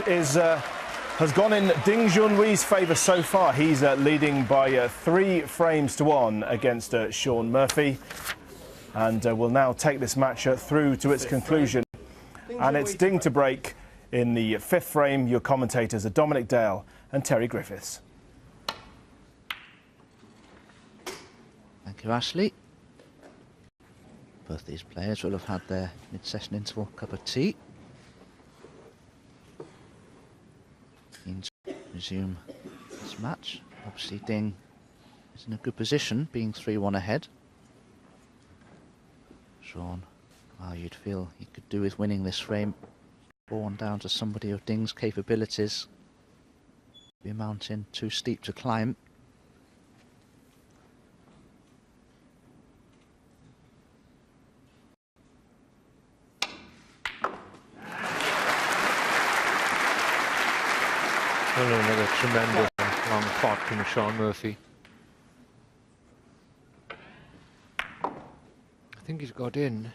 has gone in Ding Junhui's favour so far. He's leading by 3 frames to 1 against Shaun Murphy, and will now take this match through to its conclusion. And it's Ding to break in the 5th frame. Your commentators are Dominic Dale and Terry Griffiths. Thank you, Ashley. Both these players will have had their mid-session interval cup of tea. Resume this match. Obviously Ding is in a good position, being 3-1 ahead. Shaun, well, you'd feel he could do with winning this frame. Born down to somebody of Ding's capabilities. Be a mountain too steep to climb. Well, another tremendous long pot from Shaun Murphy. I think he's got in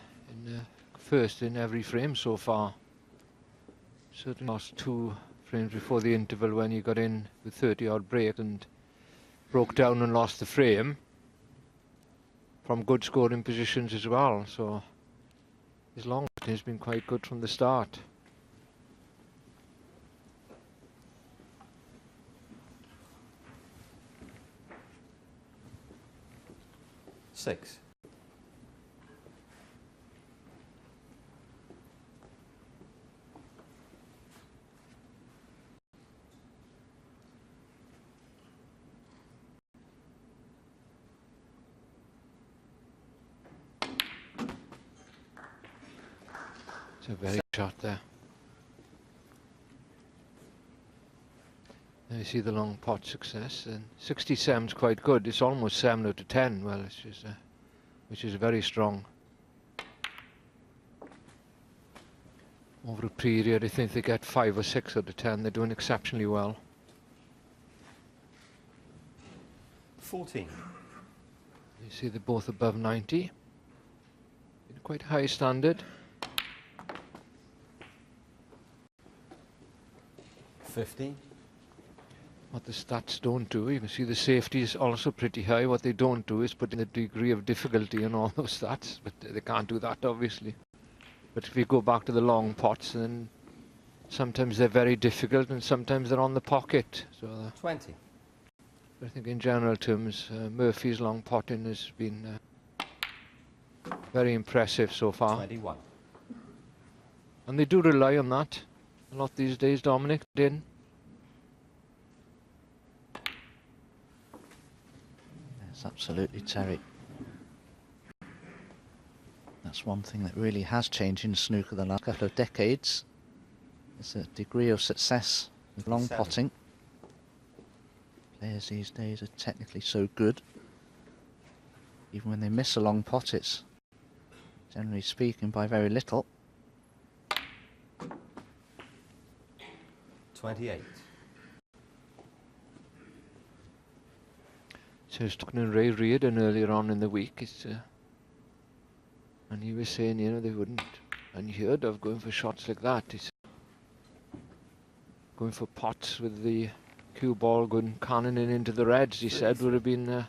first in every frame so far. Certainly lost 2 frames before the interval when he got in with 30-odd break and broke down and lost the frame from good scoring positions as well. So his long pot has been quite good from the start. Six. It's a very good shot there. Now you see the long pot success, and 67's quite good. It's almost 7 out of 10. Well, which is very strong. Over a period, I think they get 5 or 6 out of 10. They're doing exceptionally well. 14. You see they're both above 90. Quite high standard. 15. What the stats don't do, you can see the safety is also pretty high. What they don't do is put in the degree of difficulty in all those stats, but they can't do that obviously. But if you go back to the long pots, then sometimes they're very difficult and sometimes they're on the pocket. So 20. I think in general terms, Murphy's long potting has been very impressive so far. 21. And they do rely on that a lot these days, Dominic. Din. Yes, absolutely, Terry. That's one thing that really has changed in snooker the last couple of decades. It's a degree of success with long potting. Players these days are technically so good. Even when they miss a long pot, it's generally speaking by very little. 28. So I was talking to Ray Reardon earlier on in the week, and he was saying, you know, they wouldn't unheard of going for shots like that. He's going for pots with the cue ball going cannoning into the reds, he said, would have been a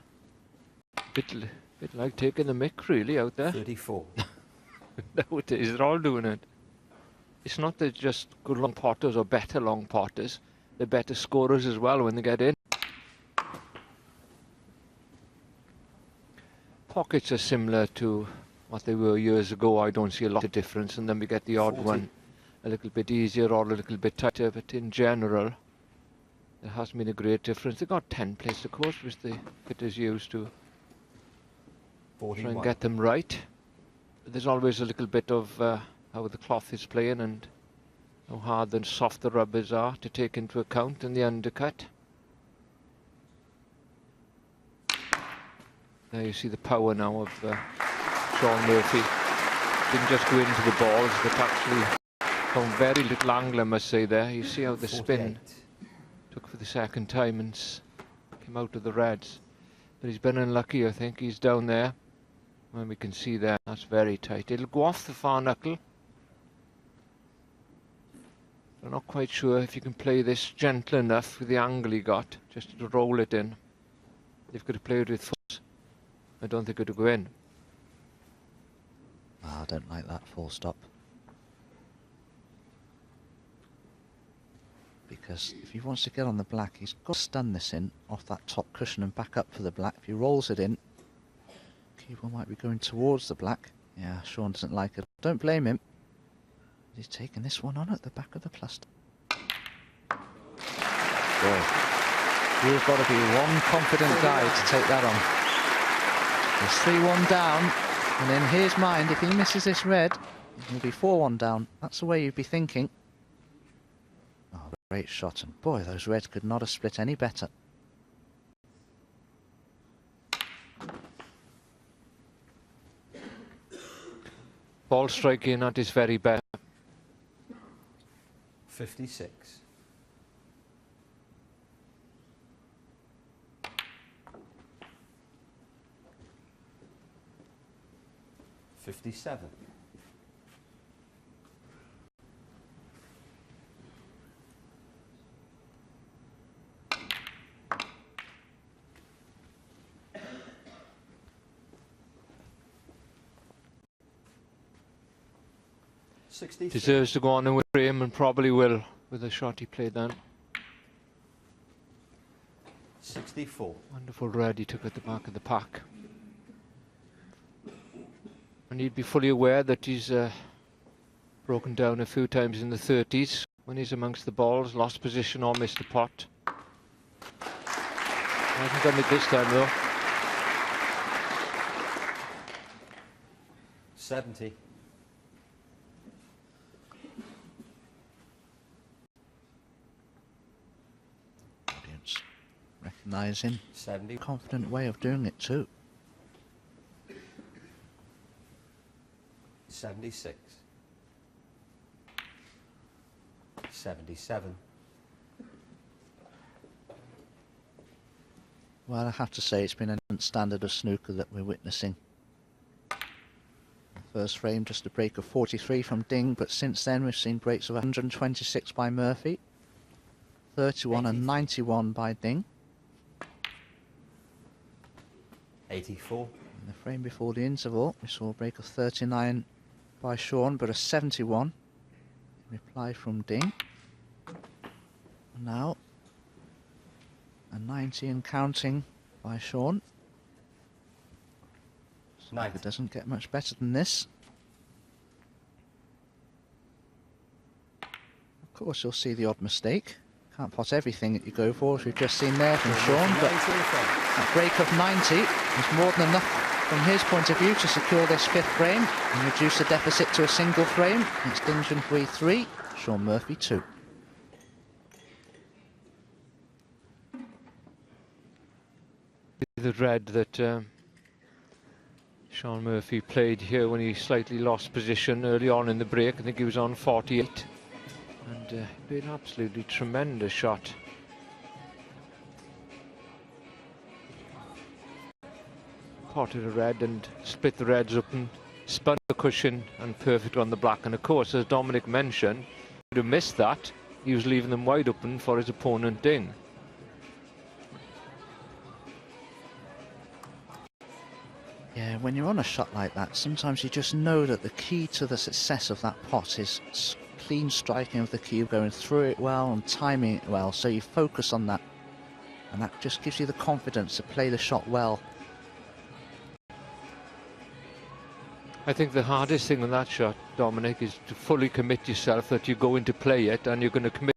bit like taking the mick really out there. 34. Nowadays they're all doing it. It's not that just good long potters or better long potters, they're better scorers as well when they get in. Pockets are similar to what they were years ago. I don't see a lot of difference, and then we get the odd 40. one a little bit easier or a little bit tighter, but in general there hasn't been a great difference. They've got 10 plates of course, which the fitters use to 41. try and get them right. But there's always a little bit of how the cloth is playing and how hard and soft the rubbers are to take into account in the undercut. There you see the power now of Shaun Murphy. Didn't just go into the balls, but actually found very little angle, I must say there. You see how the spin took for the second time and came out of the reds. But he's been unlucky, I think. He's down there. And we can see there, that's very tight. It'll go off the far knuckle. I'm not quite sure if you can play this gentle enough with the angle he got, just to roll it in. You've got to play it with force. I don't think it'll go in. I don't like that full stop. Because if he wants to get on the black, he's got to stun this in off that top cushion and back up for the black. If he rolls it in, Keeper might be going towards the black. Yeah, Shaun doesn't like it. Don't blame him. He's taking this one on at the back of the cluster. Boy, you've got to be one confident guy to take that on. He's 3-1 down, and in his mind, if he misses this red, he'll be 4-1 down. That's the way you'd be thinking. Oh, great shot, and boy, those reds could not have split any better. Ball striking at his very best. 56. $57. Deserves to go on and with frame, and probably will with the shot he played then. 64. Wonderful red he took at the back of the pack. And he'd be fully aware that he's broken down a few times in the 30s when he's amongst the balls, lost position or missed the pot. Hasn't done it this time though. 70. Audience recognising 70. confident way of doing it too. 76. 77. Well, I have to say it's been a standard of snooker that we're witnessing. First frame, just a break of 43 from Ding, but since then we've seen breaks of 126 by Murphy, 31 and 91 by Ding. 84. In the frame before the interval, we saw a break of 39 by Shaun, but a 71 in reply from Ding. And now a 90 and counting by Shaun. So it doesn't get much better than this. Of course, you'll see the odd mistake. Can't pot everything that you go for, as we've just seen there from Shaun, but that break of 90 is more than enough from his point of view to secure this fifth frame and reduce the deficit to a single frame. It's Ding Junhui 3, Shaun Murphy 2. The red that Shaun Murphy played here when he slightly lost position early on in the break. I think he was on 48, and played an absolutely tremendous shot. Potted a red and split the reds up and spun the cushion and perfect on the black. And of course, as Dominic mentioned, if he'd have missed that, he was leaving them wide open for his opponent Ding. Yeah, when you're on a shot like that, sometimes you just know that the key to the success of that pot is clean striking of the cube, going through it well and timing it well, so you focus on that, and that just gives you the confidence to play the shot well. I think the hardest thing on that shot, Dominic, is to fully commit yourself that you're going to play it and you're going to commit